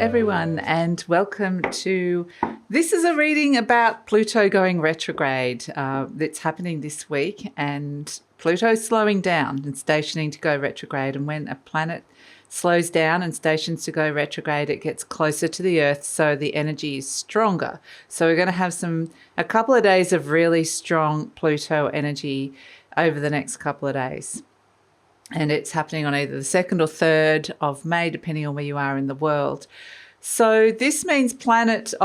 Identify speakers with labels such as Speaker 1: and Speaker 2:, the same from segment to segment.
Speaker 1: everyone, and welcome to this is a reading about Pluto going retrograde that's happening this week, and Pluto's slowing down and stationing to go retrograde. And when a planet slows down and stations to go retrograde, it gets closer to the Earth, so the energy is stronger. So we're going to have a couple of days of really strong Pluto energy over the next couple of days. And it's happening on either the 2nd or 3rd of May, depending on where you are in the world. So this means Pluto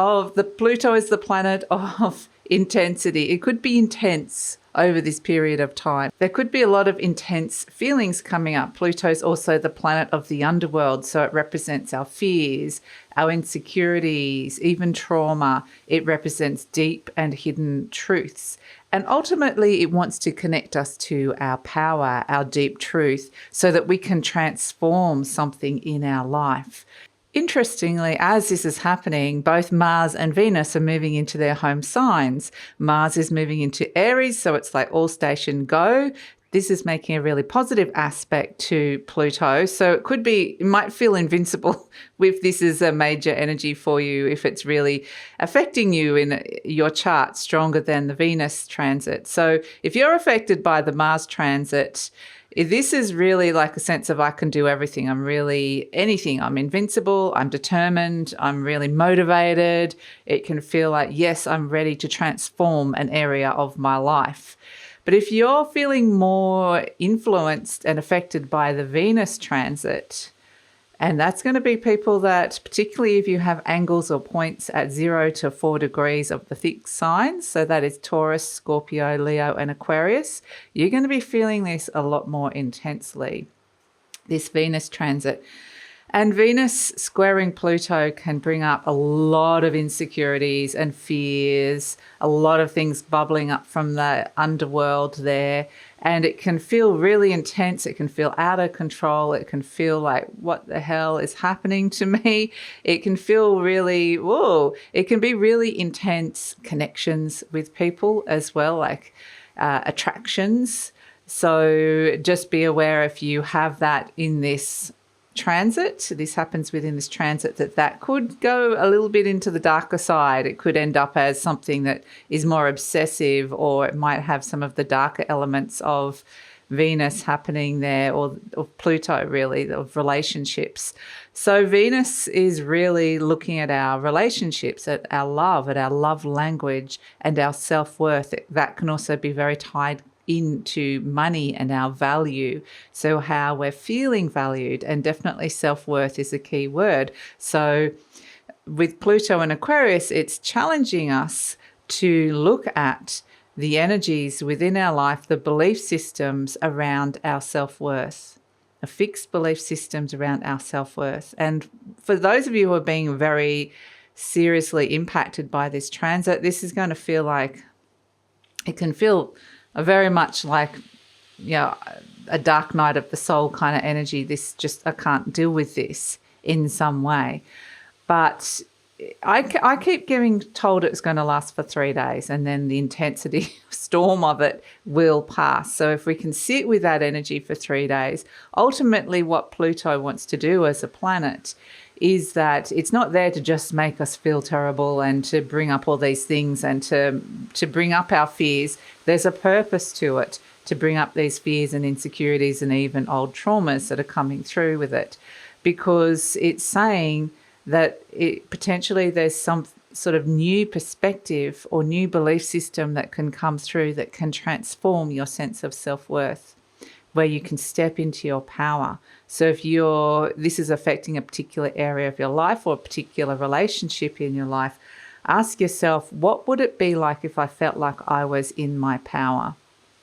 Speaker 1: is the planet of intensity. It could be intense over this period of time. There could be a lot of intense feelings coming up. Pluto's also the planet of the underworld, so it represents our fears, our insecurities, even trauma. It represents deep and hidden truths. And ultimately, it wants to connect us to our power, our deep truth, so that we can transform something in our life. Interestingly, as this is happening, both Mars and Venus are moving into their home signs. Mars is moving into Aries, so it's like all station go. This is making a really positive aspect to Pluto. So it might feel invincible if this is a major energy for you, if it's really affecting you in your chart stronger than the Venus transit. So if you're affected by the Mars transit, this is really like a sense of I can do everything. I'm really anything. I'm invincible. I'm determined. I'm really motivated. It can feel like, yes, I'm ready to transform an area of my life. But if you're feeling more influenced and affected by the Venus transit, and that's going to be people that, particularly if you have angles or points at 0 to 4 degrees of the fixed signs, so that is Taurus, Scorpio, Leo, and Aquarius, you're going to be feeling this a lot more intensely, this Venus transit. And Venus squaring Pluto can bring up a lot of insecurities and fears, a lot of things bubbling up from the underworld there. And it can feel really intense. It can feel out of control. It can feel like, what the hell is happening to me? It can feel really, whoa. It can be really intense connections with people as well, like attractions. So just be aware if you have that in this transit, this happens within this transit, that could go a little bit into the darker side. It could end up as something that is more obsessive, or it might have some of the darker elements of Venus happening there, or Pluto really, of relationships. So Venus is really looking at our relationships, at our love language, and our self-worth. That can also be very tied into money and our value, so how we're feeling valued, and definitely self-worth is a key word. So with Pluto and Aquarius, it's challenging us to look at the energies within our life, the belief systems around our self-worth, the fixed belief systems around our self-worth. And for those of you who are being very seriously impacted by this transit, this is going to feel like, it can feel very much like, a dark night of the soul kind of energy. I can't deal with this in some way. But I keep getting told it's going to last for 3 days, and then the intensity storm of it will pass. So if we can sit with that energy for 3 days, ultimately what Pluto wants to do as a planet is that it's not there to just make us feel terrible and to bring up all these things and to bring up our fears. There's a purpose to it, to bring up these fears and insecurities and even old traumas that are coming through with it, because it's saying that potentially there's some sort of new perspective or new belief system that can come through that can transform your sense of self-worth, where you can step into your power. So if this is affecting a particular area of your life or a particular relationship in your life, ask yourself, what would it be like if I felt like I was in my power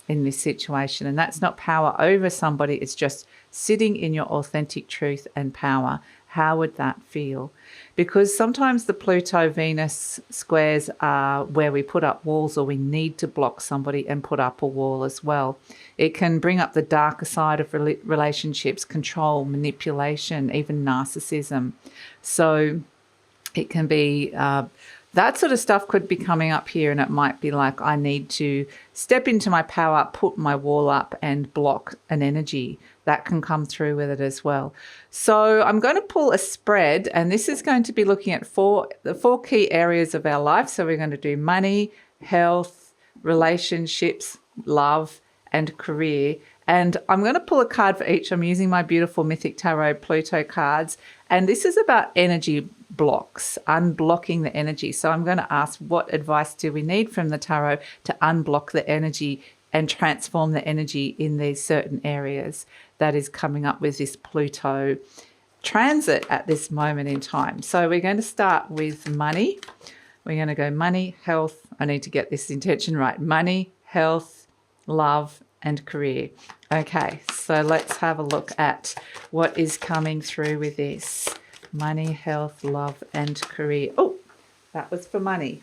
Speaker 1: in this situation? And that's not power over somebody, it's just sitting in your authentic truth and power. How would that feel? Because sometimes the Pluto-Venus squares are where we put up walls, or we need to block somebody and put up a wall as well. It can bring up the darker side of relationships, control, manipulation, even narcissism. So it can be That sort of stuff could be coming up here, and it might be like I need to step into my power, put my wall up and block an energy. That can come through with it as well. So I'm going to pull a spread, and this is going to be looking at the four key areas of our life. So we're going to do money, health, relationships, love, and career. And I'm going to pull a card for each. I'm using my beautiful Mythic Tarot Pluto cards. And this is about energy blocks, unblocking the energy. So I'm going to ask, what advice do we need from the tarot to unblock the energy and transform the energy in these certain areas that is coming up with this Pluto transit at this moment in time? So we're going to start with money. We're going to go money, health. I need to get this intention right. Money, health, love, and career. Okay, so let's have a look at what is coming through with this. Money, health, love, and career. Oh, that was for money.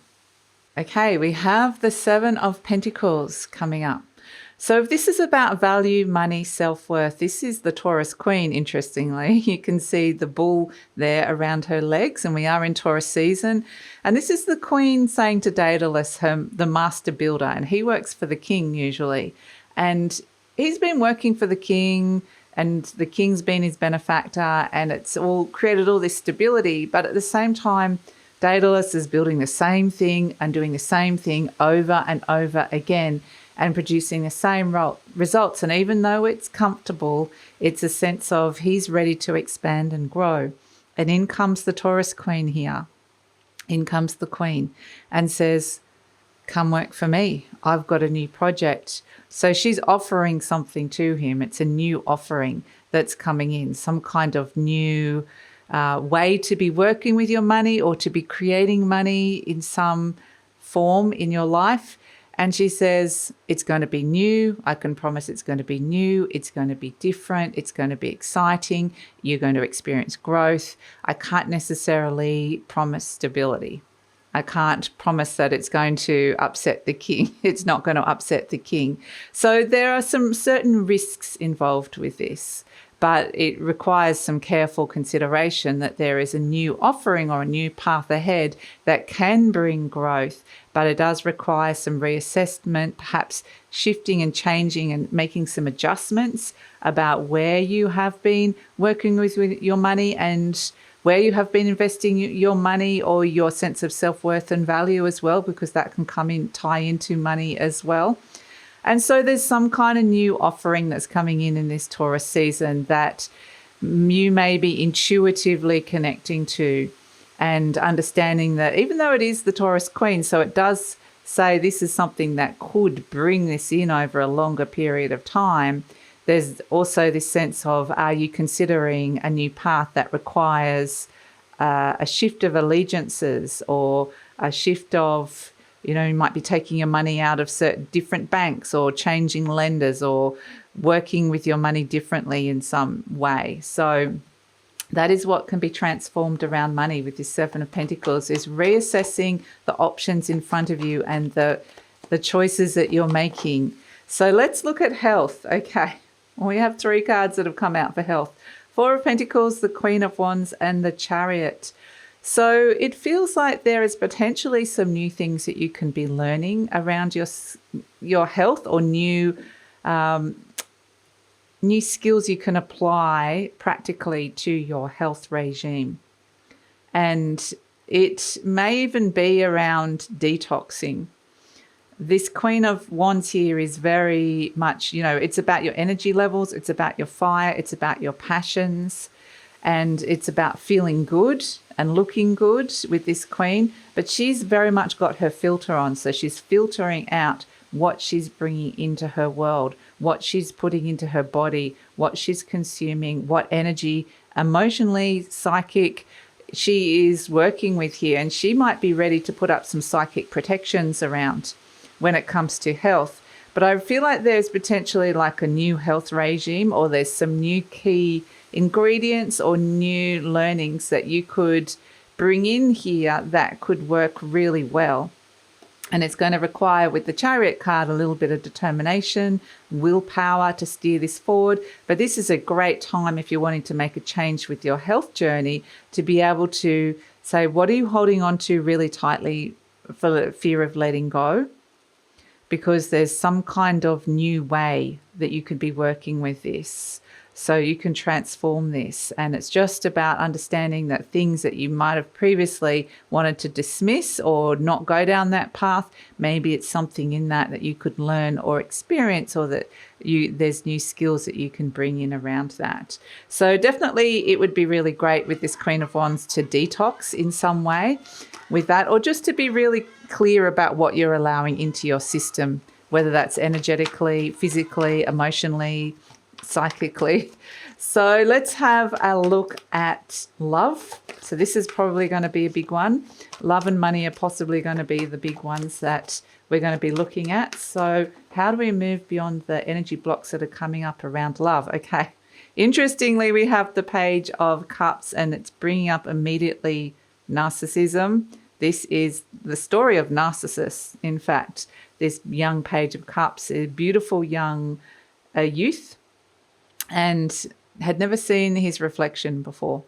Speaker 1: Okay, we have the Seven of Pentacles coming up. So if this is about value, money, self-worth, this is the Taurus Queen, interestingly. You can see the bull there around her legs, and we are in Taurus season. And this is the Queen saying to Daedalus, the master builder, and he works for the king usually. And he's been working for the king, and the king's been his benefactor, and it's all created all this stability. But at the same time, Daedalus is building the same thing and doing the same thing over and over again and producing the same results. And even though it's comfortable, it's a sense of he's ready to expand and grow. And in comes the Taurus Queen here. In comes the Queen and says, come work for me. I've got a new project. So she's offering something to him. It's a new offering that's coming in, some kind of new way to be working with your money or to be creating money in some form in your life. And she says, it's going to be new. I can promise it's going to be new. It's going to be different. It's going to be exciting. You're going to experience growth. I can't necessarily promise stability. I can't promise that it's going to upset the king. It's not going to upset the king. So there are some certain risks involved with this, but it requires some careful consideration that there is a new offering or a new path ahead that can bring growth, but it does require some reassessment, perhaps shifting and changing and making some adjustments about where you have been working with your money and where you have been investing your money, or your sense of self-worth and value as well, because that can tie into money as well. And so there's some kind of new offering that's coming in this Taurus season that you may be intuitively connecting to and understanding that even though it is the Taurus Queen, so it does say this is something that could bring this in over a longer period of time. There's also this sense of, are you considering a new path that requires a shift of allegiances or a shift of, you might be taking your money out of certain different banks or changing lenders or working with your money differently in some way. So that is what can be transformed around money with this Seven of Pentacles, is reassessing the options in front of you and the choices that you're making. So let's look at health. Okay. We have three cards that have come out for health. Four of Pentacles, the Queen of Wands, and the Chariot. So it feels like there is potentially some new things that you can be learning around your health, or new skills you can apply practically to your health regime. And it may even be around detoxing. This Queen of Wands here is very much, it's about your energy levels, it's about your fire, it's about your passions, and it's about feeling good and looking good with this Queen. But she's very much got her filter on, so she's filtering out what she's bringing into her world, what she's putting into her body, what she's consuming, what energy, emotionally, psychic, she is working with here. And she might be ready to put up some psychic protections around when it comes to health. But I feel like there's potentially like a new health regime, or there's some new key ingredients or new learnings that you could bring in here that could work really well. And it's going to require, with the Chariot card, a little bit of determination, willpower to steer this forward. But this is a great time if you're wanting to make a change with your health journey to be able to say, what are you holding on to really tightly for the fear of letting go? Because there's some kind of new way that you could be working with this. So you can transform this. And it's just about understanding that things that you might have previously wanted to dismiss or not go down that path, maybe it's something in that you could learn or experience, or that there's new skills that you can bring in around that. So definitely it would be really great with this Queen of Wands to detox in some way with that, or just to be really clear about what you're allowing into your system, whether that's energetically, physically, emotionally, psychically. So let's have a look at love. So this is probably going to be a big one. Love and money are possibly going to be the big ones that we're going to be looking at. So how do we move beyond the energy blocks that are coming up around love? Okay. Interestingly, we have the Page of Cups, and it's bringing up immediately narcissism. This is the story of Narcissus. In fact, this young Page of Cups, a beautiful young youth, and had never seen his reflection before.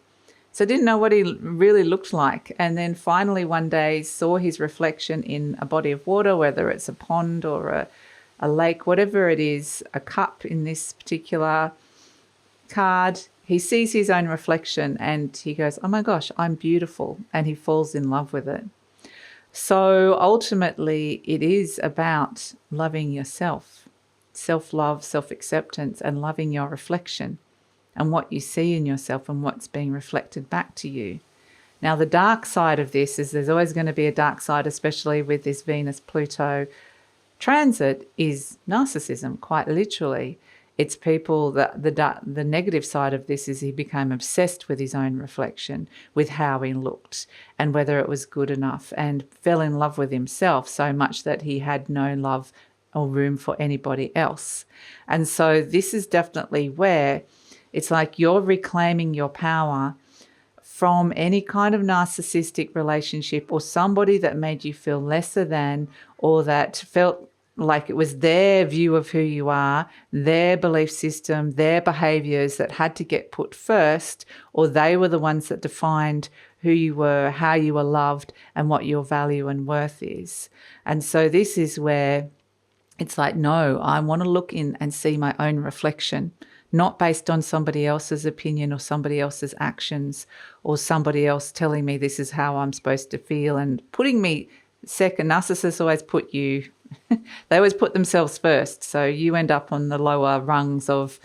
Speaker 1: So didn't know what he really looked like. And then finally one day saw his reflection in a body of water, whether it's a pond or a lake, whatever it is, a cup in this particular card. He sees his own reflection and he goes, oh my gosh, I'm beautiful. And he falls in love with it. So ultimately it is about loving yourself. Self-love, self-acceptance, and loving your reflection and what you see in yourself and what's being reflected back to you. Now, the dark side of this is there's always going to be a dark side, especially with this Venus-Pluto transit, is narcissism, quite literally. It's people that the negative side of this is he became obsessed with his own reflection, with how he looked and whether it was good enough, and fell in love with himself so much that he had no love or room for anybody else. And so this is definitely where it's like you're reclaiming your power from any kind of narcissistic relationship or somebody that made you feel lesser than, or that felt like it was their view of who you are, their belief system, their behaviors that had to get put first, or they were the ones that defined who you were, how you were loved, and what your value and worth is. And so this is where it's like, no, I want to look in and see my own reflection, not based on somebody else's opinion or somebody else's actions or somebody else telling me this is how I'm supposed to feel and putting me second. Narcissists always put you, they always put themselves first. So you end up on the lower rungs of,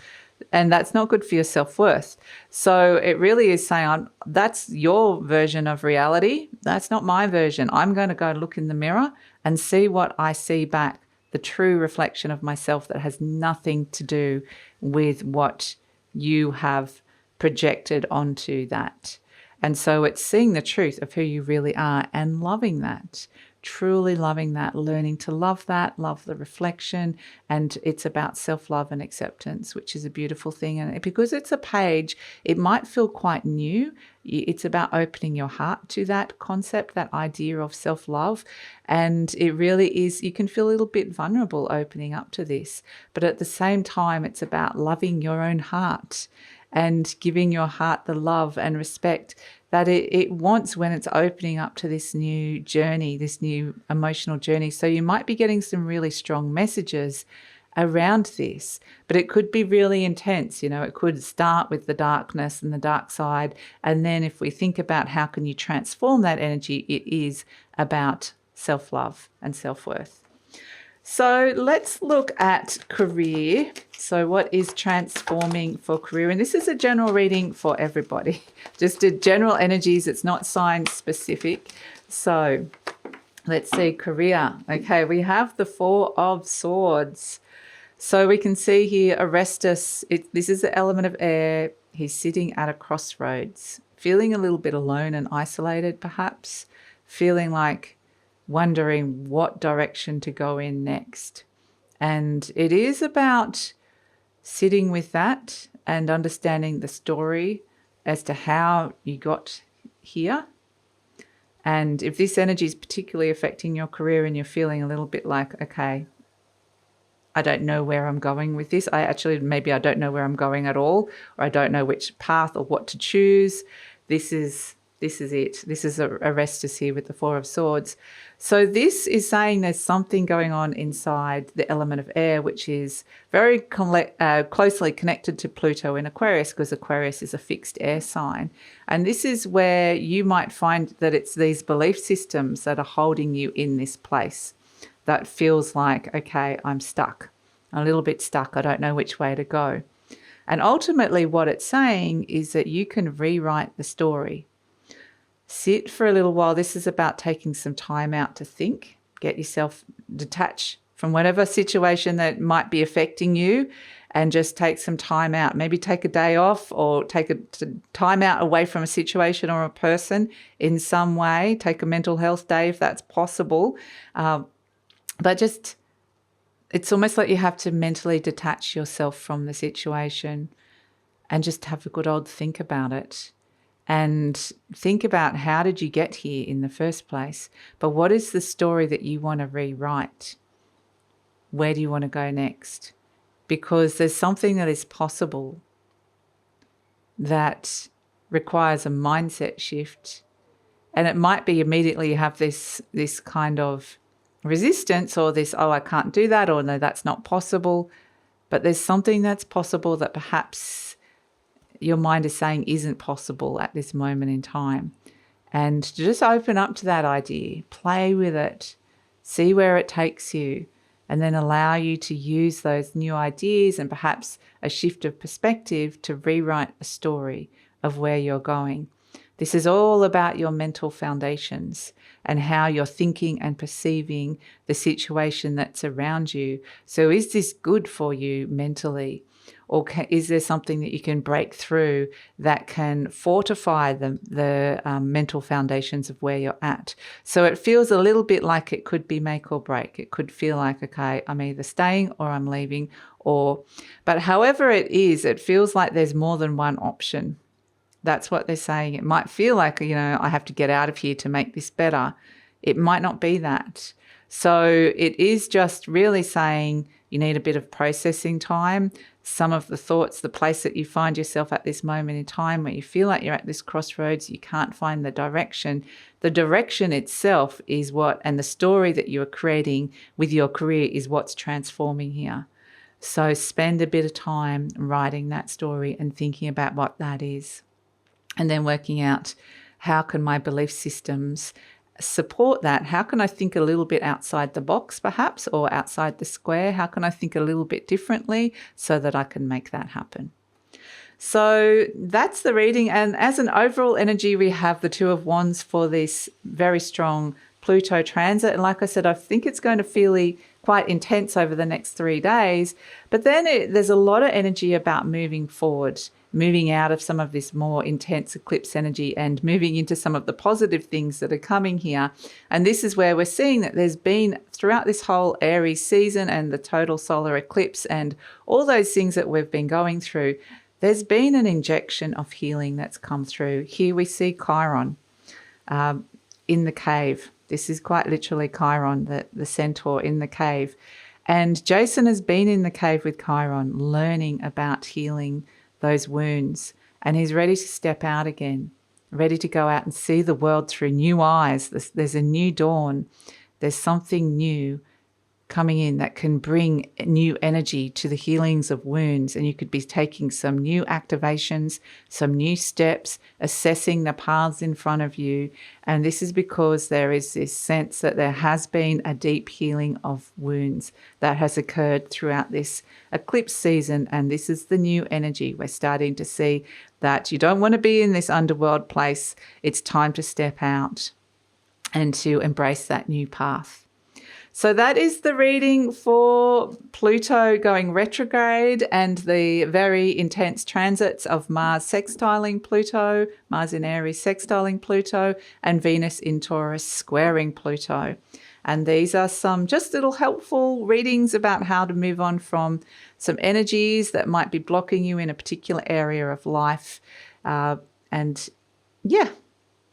Speaker 1: and that's not good for your self-worth. So it really is saying, that's your version of reality. That's not my version. I'm going to go look in the mirror and see what I see back, the true reflection of myself that has nothing to do with what you have projected onto that. And so it's seeing the truth of who you really are and loving that, truly loving that, learning to love that, love the reflection. And it's about self-love and acceptance, which is a beautiful thing. And because it's a page, it might feel quite new. It's about opening your heart to that concept, that idea of self-love. And it really is, you can feel a little bit vulnerable opening up to this. But at the same time, it's about loving your own heart and giving your heart the love and respect that it wants when it's opening up to this new journey, this new emotional journey. So you might be getting some really strong messages around this, but it could be really intense. You know, it could start with the darkness and the dark side. And then if we think about how can you transform that energy, it is about self-love and self-worth. So let's look at career. So what is transforming for career? And this is a general reading for everybody, just a general energies. It's not sign specific. So let's see career. Okay, we have the Four of Swords. So we can see here Orestes, this is the element of air. He's sitting at a crossroads, feeling a little bit alone and isolated perhaps, feeling like wondering what direction to go in next. And it is about sitting with that and understanding the story as to how you got here. And if this energy is particularly affecting your career and you're feeling a little bit like, okay, I don't know where I'm going with this. Maybe I don't know where I'm going at all, or I don't know which path or what to choose. This is This is it. This is Arestus here with the Four of Swords. So this is saying there's something going on inside the element of air, which is very closely connected to Pluto in Aquarius, because Aquarius is a fixed air sign. And this is where you might find that it's these belief systems that are holding you in this place that feels like, okay, I'm stuck, a little bit stuck. I don't know which way to go. And ultimately what it's saying is that you can rewrite the story. Sit for a little while. This is about taking some time out to think, get yourself detached from whatever situation that might be affecting you, and just take some time out. Maybe take a day off, or take a time out away from a situation or a person in some way. Take a mental health day if that's possible. But just, it's almost like you have to mentally detach yourself from the situation and just have a good old think about it. And think about, how did you get here in the first place? But what is the story that you want to rewrite? Where do you want to go next? Because there's something that is possible that requires a mindset shift. And it might be immediately you have this kind of resistance, or this, oh, I can't do that, or no, that's not possible. But there's something that's possible that perhaps your mind is saying isn't possible at this moment in time. And to just open up to that idea, play with it, see where it takes you, and then allow you to use those new ideas and perhaps a shift of perspective to rewrite a story of where you're going. This is all about your mental foundations and how you're thinking and perceiving the situation that's around you. So is this good for you mentally? Or is there something that you can break through that can fortify the mental foundations of where you're at? So it feels a little bit like it could be make or break. It could feel like, okay, I'm either staying or I'm leaving, but however it is, it feels like there's more than one option. That's what they're saying. It might feel like, I have to get out of here to make this better. It might not be that. So it is just really saying you need a bit of processing time. Some of the thoughts, the place that you find yourself at this moment in time where you feel like you're at this crossroads, you can't find the direction. The direction itself is and the story that you are creating with your career is what's transforming here. So spend a bit of time writing that story and thinking about what that is. And then working out, how can my belief systems support that? How can I think a little bit outside the box perhaps, or outside the square? How can I think a little bit differently so that I can make that happen? So that's the reading. And as an overall energy, we have the Two of Wands for this very strong Pluto transit. And like I said, I think it's going to feel quite intense over the next 3 days. But then there's a lot of energy about moving forward, moving out of some of this more intense eclipse energy and moving into some of the positive things that are coming here. And this is where we're seeing that there's been, throughout this whole Aries season and the total solar eclipse and all those things that we've been going through, there's been an injection of healing that's come through. Here we see Chiron in the cave. This is quite literally Chiron, the centaur in the cave. And Jason has been in the cave with Chiron, learning about healing those wounds, and he's ready to step out again, ready to go out and see the world through new eyes. There's a new dawn. There's something new coming in that can bring new energy to the healings of wounds, and you could be taking some new activations, some new steps, assessing the paths in front of you. And this is because there is this sense that there has been a deep healing of wounds that has occurred throughout this eclipse season, and this is the new energy. We're starting to see that you don't want to be in this underworld place. It's time to step out and to embrace that new path. So that is the reading for Pluto going retrograde and the very intense transits of Mars sextiling Pluto, Mars in Aries sextiling Pluto, and Venus in Taurus squaring Pluto. And these are some just little helpful readings about how to move on from some energies that might be blocking you in a particular area of life.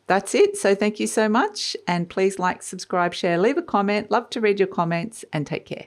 Speaker 1: That's it. So thank you so much. And please like, subscribe, share, leave a comment. Love to read your comments, and take care.